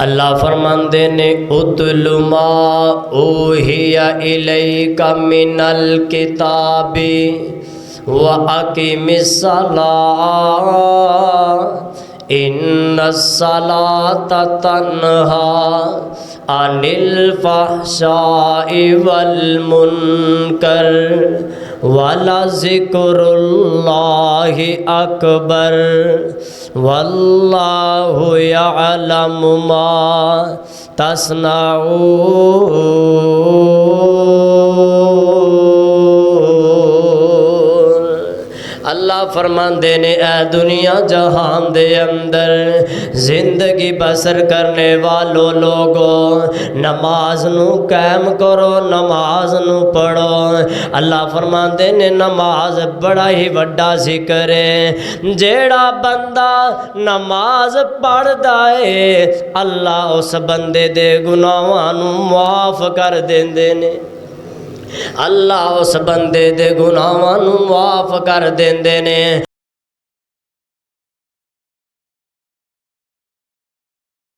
اللہ فرماندے نے اتل ما اوحی الیک من الکتاب واقم الصلاۃ ان الصلاۃ تنہی عن الفحشاء والمنکر ولذکر اللہ اکبر واللہ یعلم ما تصنعون۔ اللہ فرماندے نے اے دنیا جہان دے اندر زندگی بسر کرنے والوں لوگوں، نماز نو قائم کرو، نماز نو پڑھو۔ اللہ فرماندے نے نماز بڑا ہی وڈا ذکر ہے، جیڑا بندہ نماز پڑھدا ہے اللہ اس بندے دے گناہاں نو معاف کر دیندے نے، اللہ اس بندے دے گناہاں نو معاف کر دیندے نے۔